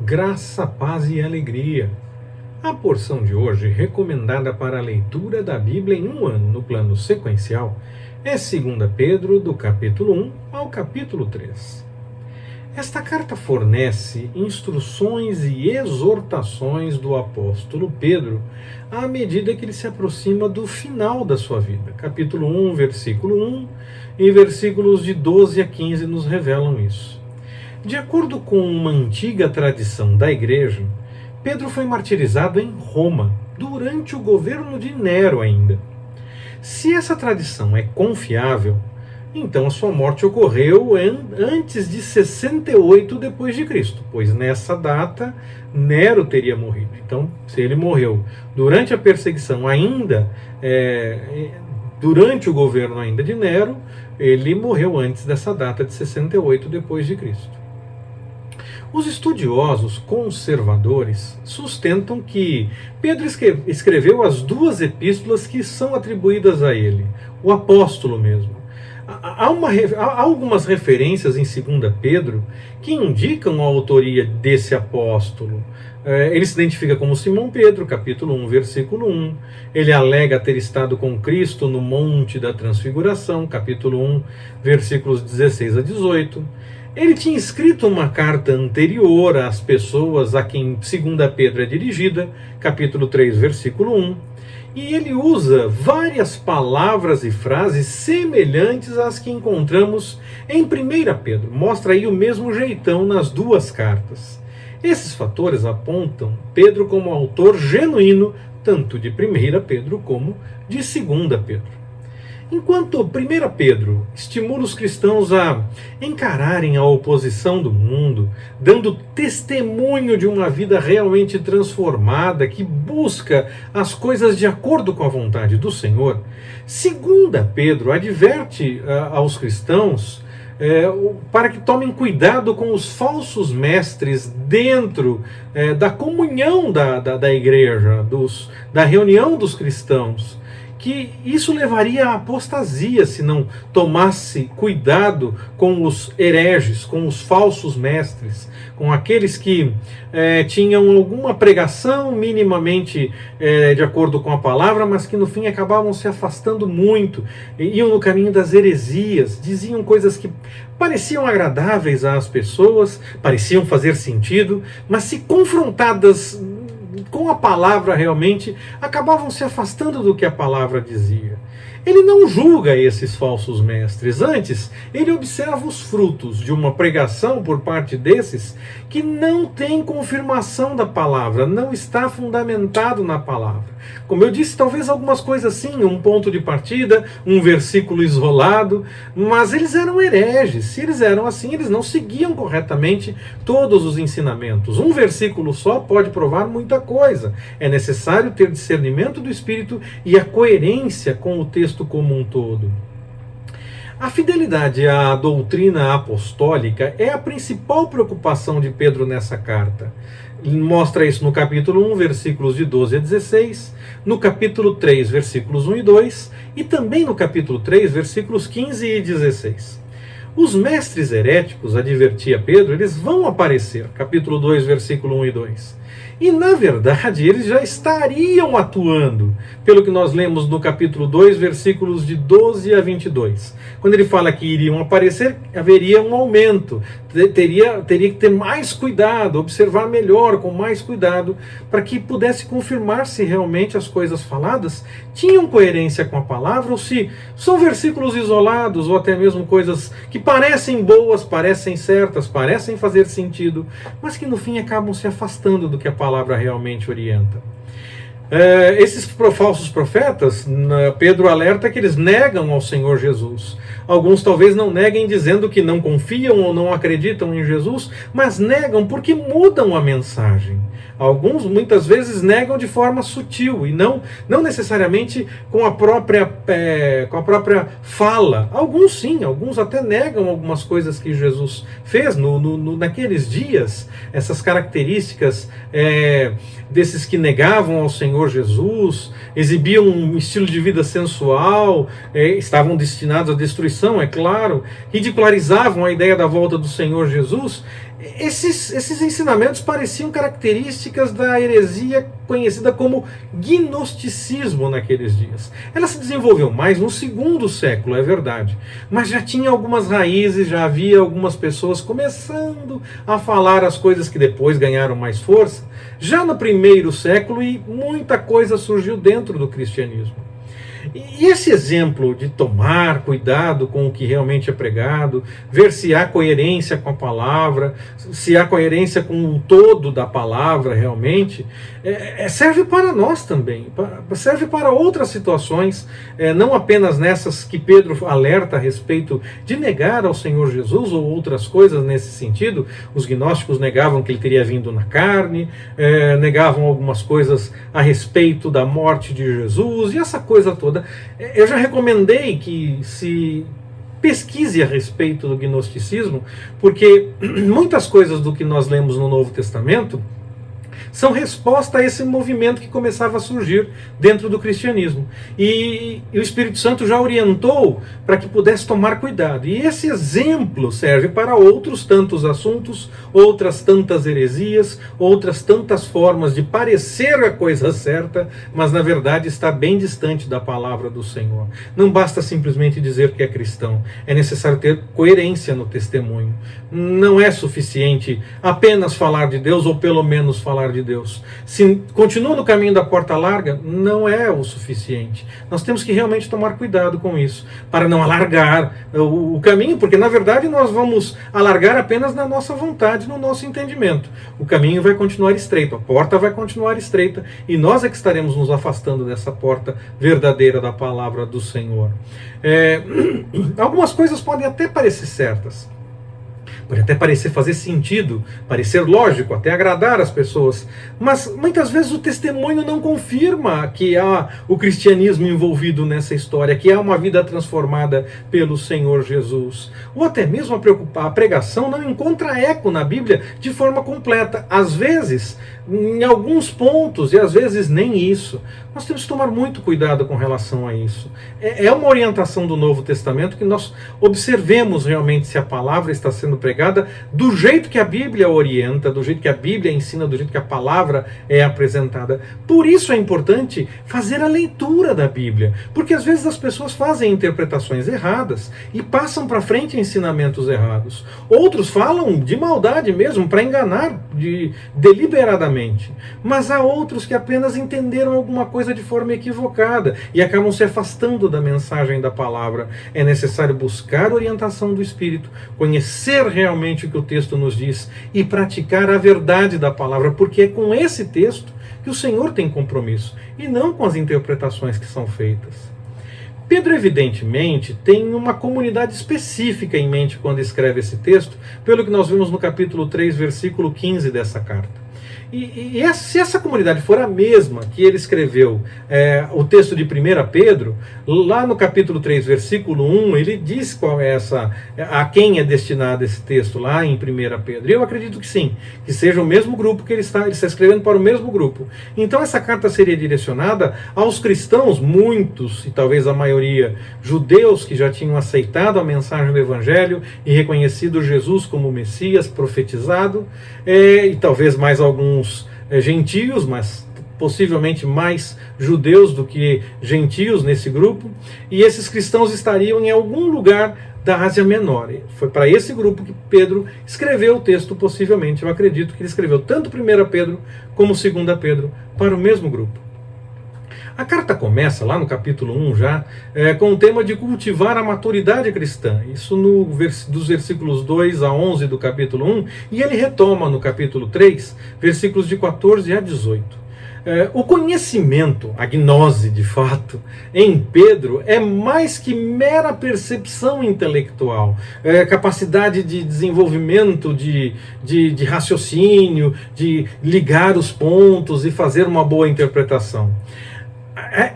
graça, paz e alegria. A porção de hoje, recomendada para a leitura da Bíblia em um ano no plano sequencial, é 2 Pedro, do capítulo 1 ao capítulo 3. Esta carta fornece instruções e exortações do apóstolo Pedro à medida que ele se aproxima do final da sua vida. Capítulo 1, versículo 1 e versículos de 12 a 15 nos revelam isso. De acordo com uma antiga tradição da igreja, Pedro foi martirizado em Roma, durante o governo de Nero ainda. Se essa tradição é confiável, então a sua morte ocorreu antes de 68 depois de Cristo, pois nessa data Nero teria morrido. Então, se ele morreu durante a perseguição ainda, durante o governo ainda de Nero, ele morreu antes dessa data de 68 depois de Cristo. Os estudiosos conservadores sustentam que Pedro escreveu as duas epístolas que são atribuídas a ele, o apóstolo mesmo. Há algumas referências em 2 Pedro que indicam a autoria desse apóstolo. Ele se identifica como Simão Pedro, capítulo 1, versículo 1. Ele alega ter estado com Cristo no Monte da Transfiguração, capítulo 1, versículos 16 a 18. Ele tinha escrito uma carta anterior às pessoas a quem 2 Pedro é dirigida, capítulo 3, versículo 1, e ele usa várias palavras e frases semelhantes às que encontramos em 1 Pedro. Mostra aí o mesmo jeitão nas duas cartas. Esses fatores apontam Pedro como autor genuíno, tanto de 1 Pedro como de 2 Pedro. Enquanto 1 Pedro estimula os cristãos a encararem a oposição do mundo, dando testemunho de uma vida realmente transformada, que busca as coisas de acordo com a vontade do Senhor, 2 Pedro adverte aos cristãos para que tomem cuidado com os falsos mestres dentro da comunhão da igreja, da reunião dos cristãos, que isso levaria à apostasia se não tomasse cuidado com os hereges, com os falsos mestres, com aqueles que tinham alguma pregação minimamente de acordo com a palavra, mas que no fim acabavam se afastando muito, iam no caminho das heresias, diziam coisas que pareciam agradáveis às pessoas, pareciam fazer sentido, mas se confrontadas com a palavra realmente, acabavam se afastando do que a palavra dizia. Ele não julga esses falsos mestres, antes ele observa os frutos de uma pregação por parte desses que não tem confirmação da palavra, não está fundamentado na palavra. Como eu disse, talvez algumas coisas sim, um ponto de partida, um versículo isolado, mas eles eram hereges. Se eles eram assim, eles não seguiam corretamente todos os ensinamentos. Um versículo só pode provar muita coisa. É necessário ter discernimento do Espírito e a coerência com o texto como um todo. A fidelidade à doutrina apostólica é a principal preocupação de Pedro nessa carta. Ele mostra isso no capítulo 1, versículos de 12 a 16, no capítulo 3, versículos 1 e 2, e também no capítulo 3, versículos 15 e 16. Os mestres heréticos, advertia Pedro, eles vão aparecer, capítulo 2, versículo 1 e 2. E, na verdade, eles já estariam atuando, pelo que nós lemos no capítulo 2, versículos de 12 a 22. Quando ele fala que iriam aparecer, haveria um aumento. Teria que ter mais cuidado, observar melhor, com mais cuidado, para que pudesse confirmar se realmente as coisas faladas tinham coerência com a palavra, ou se são versículos isolados, ou até mesmo coisas que parecem boas, parecem certas, parecem fazer sentido, mas que no fim acabam se afastando do que a palavra realmente orienta. Esses falsos profetas, Pedro alerta que eles negam ao Senhor Jesus. Alguns talvez não neguem dizendo que não confiam ou não acreditam em Jesus, mas negam porque mudam a mensagem. Alguns muitas vezes negam de forma sutil e não necessariamente com a própria fala. Alguns sim, alguns até negam algumas coisas que Jesus fez naqueles dias, essas características desses que negavam ao Senhor Jesus, exibiam um estilo de vida sensual, estavam destinados à destruição, é claro, ridicularizavam a ideia da volta do Senhor Jesus. Esses ensinamentos pareciam características da heresia conhecida como gnosticismo naqueles dias. Ela se desenvolveu mais no segundo século, é verdade, mas já tinha algumas raízes, já havia algumas pessoas começando a falar as coisas que depois ganharam mais força, já no primeiro século, e muita coisa surgiu dentro do cristianismo. E esse exemplo de tomar cuidado com o que realmente é pregado, ver se há coerência com a palavra, se há coerência com o todo da palavra realmente, serve para nós também, serve para outras situações, não apenas nessas que Pedro alerta a respeito de negar ao Senhor Jesus ou outras coisas nesse sentido. Os gnósticos negavam que ele teria vindo na carne, negavam algumas coisas a respeito da morte de Jesus e essa coisa toda. Eu já recomendei que se pesquise a respeito do gnosticismo, porque muitas coisas do que nós lemos no Novo Testamento são resposta a esse movimento que começava a surgir dentro do cristianismo. E o Espírito Santo já orientou para que pudesse tomar cuidado. E esse exemplo serve para outros tantos assuntos, outras tantas heresias, outras tantas formas de parecer a coisa certa, mas na verdade está bem distante da palavra do Senhor. Não basta simplesmente dizer que é cristão, é necessário ter coerência no testemunho. Não é suficiente apenas falar de Deus, ou pelo menos falar de Deus. Se continua no caminho da porta larga, não é o suficiente. Nós temos que realmente tomar cuidado com isso, para não alargar o caminho, porque na verdade nós vamos alargar apenas na nossa vontade, no nosso entendimento. O caminho vai continuar estreito, a porta vai continuar estreita, e nós é que estaremos nos afastando dessa porta verdadeira da palavra do Senhor. Algumas coisas podem até parecer certas, pode até parecer fazer sentido, parecer lógico, até agradar as pessoas, mas muitas vezes o testemunho não confirma que há o cristianismo envolvido nessa história, que há uma vida transformada pelo Senhor Jesus. Ou até mesmo a pregação não encontra eco na Bíblia de forma completa. Às vezes, em alguns pontos, e às vezes nem isso. Nós temos que tomar muito cuidado com relação a isso. É uma orientação do Novo Testamento que nós observemos realmente se a palavra está sendo pregada do jeito que a Bíblia orienta, do jeito que a Bíblia ensina, do jeito que a palavra é apresentada. Por isso é importante fazer a leitura da Bíblia, porque às vezes as pessoas fazem interpretações erradas e passam para frente ensinamentos errados. Outros falam de maldade mesmo, para enganar deliberadamente. Mas há outros que apenas entenderam alguma coisa de forma equivocada e acabam se afastando da mensagem da palavra. É necessário buscar orientação do Espírito, conhecer realmente o que o texto nos diz e praticar a verdade da palavra, porque é com esse texto que o Senhor tem compromisso e não com as interpretações que são feitas. Pedro, evidentemente, tem uma comunidade específica em mente quando escreve esse texto, pelo que nós vimos no capítulo 3, versículo 15 dessa carta. Se essa comunidade for a mesma que ele escreveu o texto de 1 Pedro, lá no capítulo 3, versículo 1, ele diz qual é a quem é destinado esse texto lá em 1 Pedro. Eu acredito que sim, que seja o mesmo grupo que ele está escrevendo para o mesmo grupo. Então essa carta seria direcionada aos cristãos, muitos, e talvez a maioria, judeus que já tinham aceitado a mensagem do Evangelho e reconhecido Jesus como Messias profetizado, e talvez mais alguns gentios, mas possivelmente mais judeus do que gentios nesse grupo, e esses cristãos estariam em algum lugar da Ásia Menor. Foi para esse grupo que Pedro escreveu o texto, possivelmente. Eu acredito que ele escreveu tanto 1 Pedro como 2 Pedro para o mesmo grupo. A carta começa, lá no capítulo 1 já, com o tema de cultivar a maturidade cristã. Isso dos versículos 2 a 11 do capítulo 1, e ele retoma no capítulo 3, versículos de 14 a 18. O conhecimento, a gnose de fato, em Pedro é mais que mera percepção intelectual, capacidade de desenvolvimento, de raciocínio, de ligar os pontos e fazer uma boa interpretação.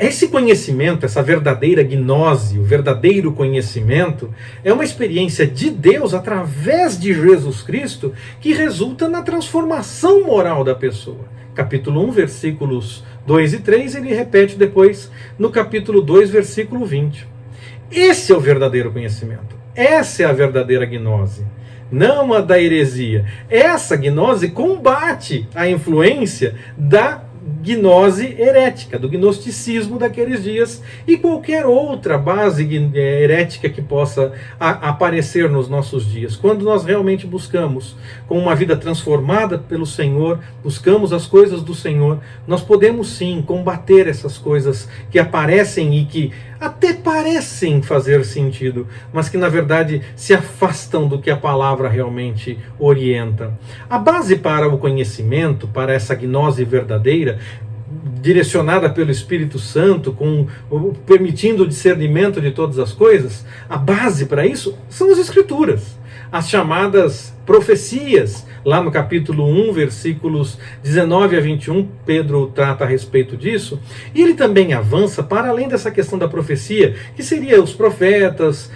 Esse conhecimento, essa verdadeira gnose, o verdadeiro conhecimento, é uma experiência de Deus através de Jesus Cristo que resulta na transformação moral da pessoa. Capítulo 1, versículos 2 e 3, ele repete depois no capítulo 2, versículo 20. Esse é o verdadeiro conhecimento. Essa é a verdadeira gnose, não a da heresia. Essa gnose combate a influência da gnose herética, do gnosticismo daqueles dias e qualquer outra base herética que possa aparecer nos nossos dias. Quando nós realmente buscamos, com uma vida transformada pelo Senhor, buscamos as coisas do Senhor, nós podemos sim combater essas coisas que aparecem e que até parecem fazer sentido, mas que na verdade se afastam do que a palavra realmente orienta. A base para o conhecimento, para essa gnose verdadeira, direcionada pelo Espírito Santo, permitindo o discernimento de todas as coisas, a base para isso são as Escrituras, as chamadas profecias. Lá no capítulo 1, versículos 19 a 21, Pedro trata a respeito disso, e ele também avança para além dessa questão da profecia, que seria os profetas,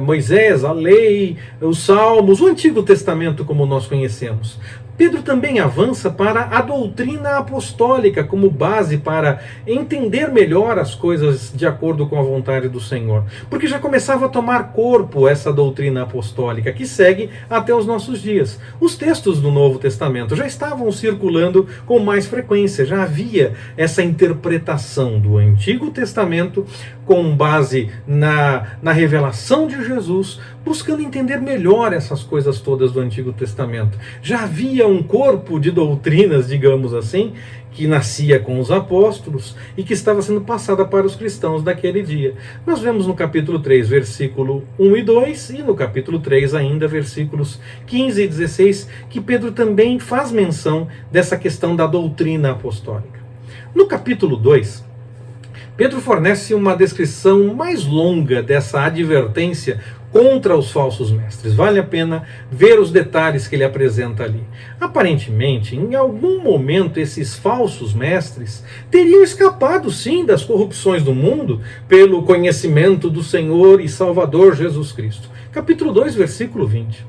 Moisés, a lei, os salmos, o Antigo Testamento como nós conhecemos. Pedro também avança para a doutrina apostólica como base para entender melhor as coisas de acordo com a vontade do Senhor. Porque já começava a tomar corpo essa doutrina apostólica que segue até os nossos dias. Os textos do Novo Testamento já estavam circulando com mais frequência, já havia essa interpretação do Antigo Testamento com base na revelação de Jesus, buscando entender melhor essas coisas todas do Antigo Testamento. Já havia um corpo de doutrinas, digamos assim, que nascia com os apóstolos e que estava sendo passada para os cristãos daquele dia. Nós vemos no capítulo 3, versículo 1 e 2, e no capítulo 3 ainda, versículos 15 e 16, que Pedro também faz menção dessa questão da doutrina apostólica. No capítulo 2, Pedro fornece uma descrição mais longa dessa advertência contra os falsos mestres. Vale a pena ver os detalhes que ele apresenta ali. Aparentemente, em algum momento, esses falsos mestres teriam escapado, sim, das corrupções do mundo pelo conhecimento do Senhor e Salvador Jesus Cristo. Capítulo 2, versículo 20.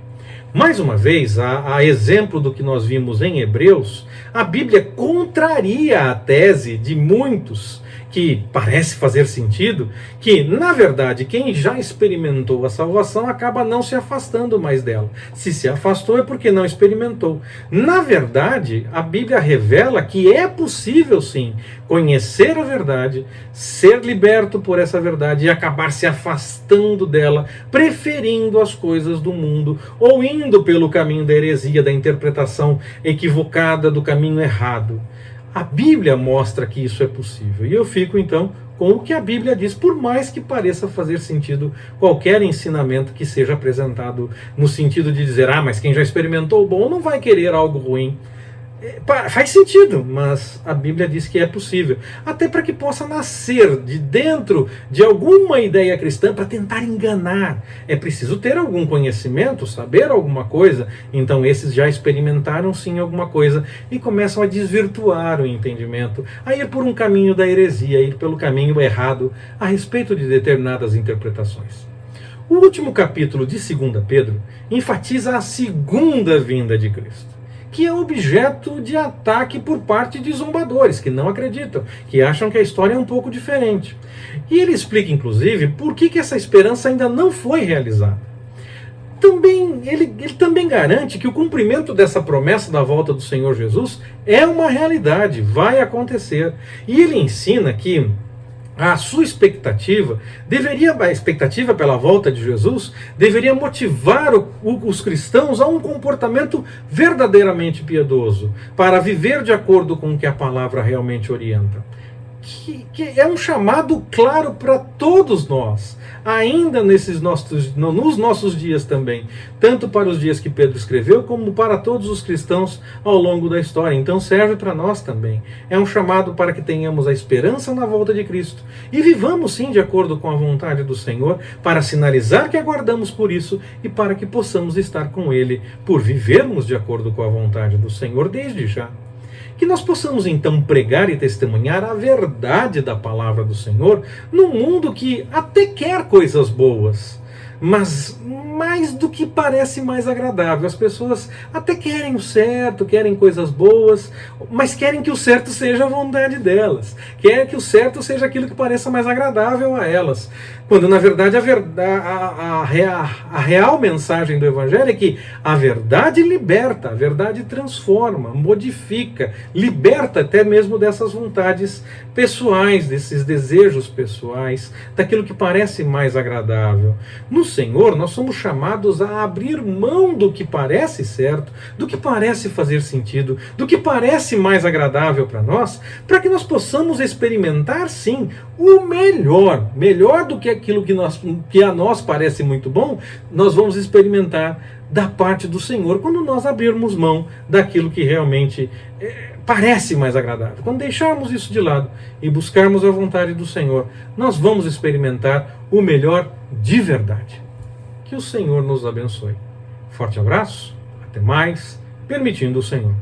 Mais uma vez, a exemplo do que nós vimos em Hebreus, a Bíblia contraria a tese de muitos que parece fazer sentido, que, na verdade, quem já experimentou a salvação acaba não se afastando mais dela. Se se afastou é porque não experimentou. Na verdade, a Bíblia revela que é possível, sim, conhecer a verdade, ser liberto por essa verdade e acabar se afastando dela, preferindo as coisas do mundo, ou indo pelo caminho da heresia, da interpretação equivocada, do caminho errado. A Bíblia mostra que isso é possível. E eu fico, então, com o que a Bíblia diz, por mais que pareça fazer sentido qualquer ensinamento que seja apresentado no sentido de dizer, mas quem já experimentou o bom não vai querer algo ruim. Faz sentido, mas a Bíblia diz que é possível. Até para que possa nascer de dentro de alguma ideia cristã para tentar enganar. É preciso ter algum conhecimento, saber alguma coisa. Então esses já experimentaram sim alguma coisa e começam a desvirtuar o entendimento, a ir por um caminho da heresia, a ir pelo caminho errado a respeito de determinadas interpretações. O último capítulo de 2 Pedro enfatiza a segunda vinda de Cristo, que é objeto de ataque por parte de zombadores, que não acreditam, que acham que a história é um pouco diferente. E ele explica, inclusive, por que essa esperança ainda não foi realizada. Ele também garante que o cumprimento dessa promessa da volta do Senhor Jesus é uma realidade, vai acontecer. E ele ensina que a expectativa pela volta de Jesus deveria motivar os cristãos a um comportamento verdadeiramente piedoso, para viver de acordo com o que a palavra realmente orienta. Que é um chamado claro para todos nós, ainda nos nossos dias também, tanto para os dias que Pedro escreveu, como para todos os cristãos ao longo da história. Então serve para nós também. É um chamado para que tenhamos a esperança na volta de Cristo e vivamos sim de acordo com a vontade do Senhor, para sinalizar que aguardamos por isso e para que possamos estar com Ele, por vivermos de acordo com a vontade do Senhor desde já. Que nós possamos então pregar e testemunhar a verdade da palavra do Senhor num mundo que até quer coisas boas, mas mais do que parece mais agradável. As pessoas até querem o certo, querem coisas boas, mas querem que o certo seja a vontade delas. Querem que o certo seja aquilo que pareça mais agradável a elas. Quando, na verdade, a real mensagem do Evangelho é que a verdade liberta, a verdade transforma, modifica, liberta até mesmo dessas vontades pessoais, desses desejos pessoais, daquilo que parece mais agradável. No Senhor, nós somos chamados a abrir mão do que parece certo, do que parece fazer sentido, do que parece mais agradável para nós, para que nós possamos experimentar, sim, o melhor do que aquilo que a nós parece muito bom, nós vamos experimentar da parte do Senhor, quando nós abrirmos mão daquilo que realmente parece mais agradável. Quando deixarmos isso de lado e buscarmos a vontade do Senhor, nós vamos experimentar o melhor de verdade. Que o Senhor nos abençoe. Forte abraço, até mais, permitindo o Senhor.